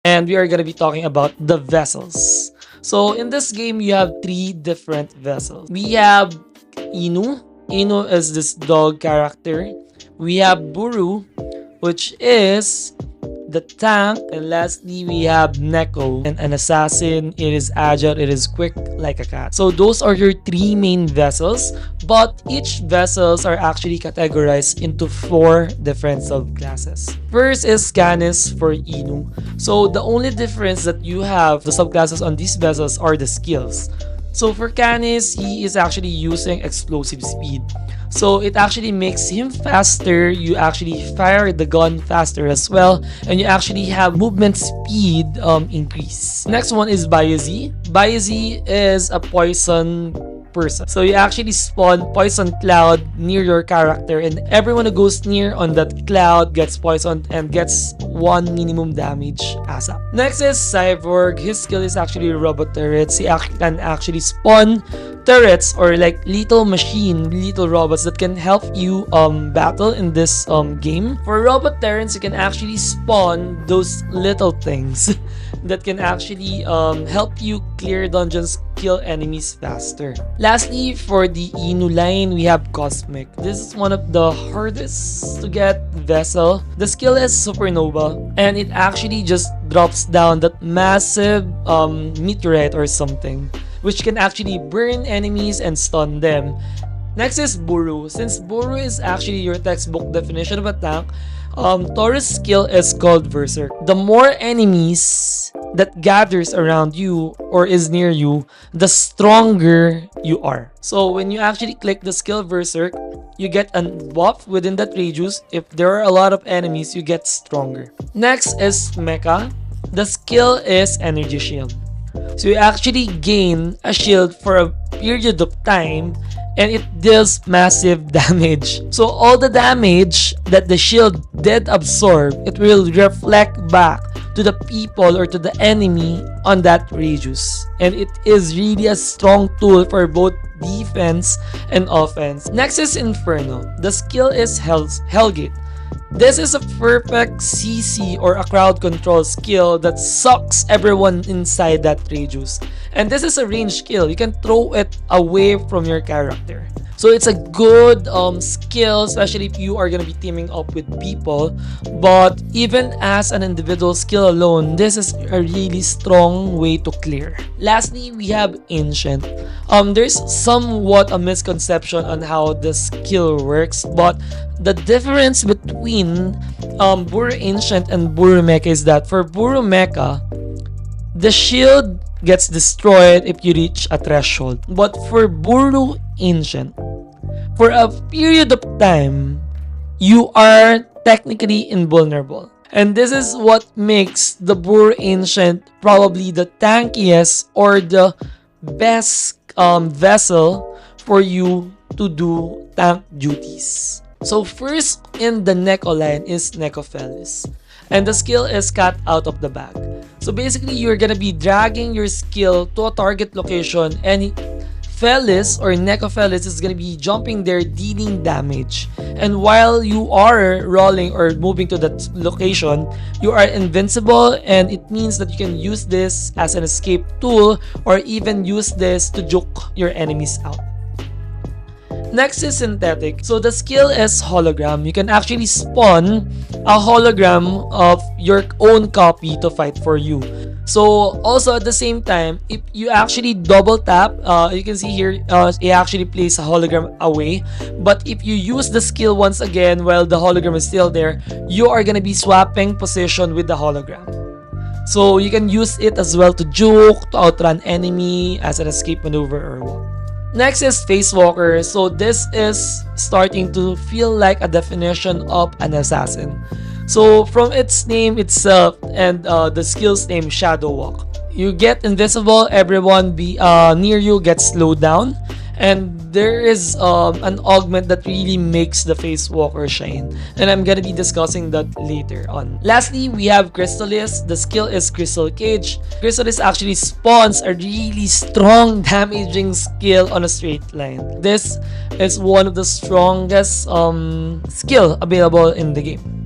And we are going to be talking about the vessels. So in this game, you have 3 different vessels. We have Inu. Inu is this dog character. We have Buru, which is the tank, and lastly we have Neko, and an assassin. It is agile, it is quick like a cat. So those are your 3 main vessels, but each vessels are actually categorized into 4 different subclasses. First is Canis for Inu. So the only difference that you have the subclasses on these vessels are the skills. So for Canis, he is actually using explosive speed. So it actually makes him faster, you actually fire the gun faster as well, and you actually have movement speed increase. Next one is Bayazi. Bayazi is a poison person. So you actually spawn poison cloud near your character, and everyone who goes near on that cloud gets poisoned and gets 1 minimum damage ASAP. Next is Cyborg. His skill is actually robot turrets. He can actually spawn turrets or like little robots that can help you battle in this game. For robot turrets, you can actually spawn those little things that can actually help you clear dungeons, kill enemies faster. Lastly, for the Inu line, we have Cosmic. This is one of the hardest to get vessel. The skill is Supernova, and it actually just drops down that massive meteorite or something, which can actually burn enemies and stun them. Next is Buru. Since Buru is actually your textbook definition of a tank, Taurus' skill is called Berserk. The more enemies that gathers around you or is near you, the stronger you are. So when you actually click the skill Berserk, you get a buff within that radius. If there are a lot of enemies, you get stronger. Next is Mecha. The skill is Energy Shield. So you actually gain a shield for a period of time, and it deals massive damage. So all the damage that the shield did absorb, it will reflect back to the people or to the enemy on that radius. And it is really a strong tool for both defense and offense. Next is Inferno. The skill is Hellgate. This is a perfect CC or a crowd control skill that sucks everyone inside that radius. And this is a range skill. You can throw it away from your character. So it's a good skill, especially if you are going to be teaming up with people. But even as an individual skill alone, this is a really strong way to clear. Lastly, we have Ancient. There's somewhat a misconception on how the skill works, but the difference between Buru Ancient and Buru Mecha is that for Buru Mecha, the shield gets destroyed if you reach a threshold. But for Buru Ancient, for a period of time, you are technically invulnerable. And this is what makes the Buru Ancient probably the tankiest or the best vessel for you to do tank duties. So first in the Neko line is Necophelis, and the skill is Cat Out of the Bag. So basically, you're gonna be dragging your skill to a target location, and Felis or Necophelis is gonna be jumping there, dealing damage. And while you are rolling or moving to that location, you are invincible, and it means that you can use this as an escape tool or even use this to juke your enemies out. Next is Synthetic. So the skill is Hologram. You can actually spawn a hologram of your own copy to fight for you. So also at the same time, if you actually double tap, you can see here, it actually plays a hologram away. But if you use the skill once again while the hologram is still there, you are gonna be swapping position with the hologram. So you can use it as well to juke, to outrun enemy as an escape maneuver or what. Next is Facewalker. So this is starting to feel like a definition of an assassin. So from its name itself and the skill's name, Shadow Walk, you get invisible, everyone near you gets slowed down, and there is an augment that really makes the Facewalker shine, and I'm gonna be discussing that later on. Lastly, we have Crystallis. The skill is Crystal Cage. Crystallis actually spawns a really strong damaging skill on a straight line. This is one of the strongest skill available in the game.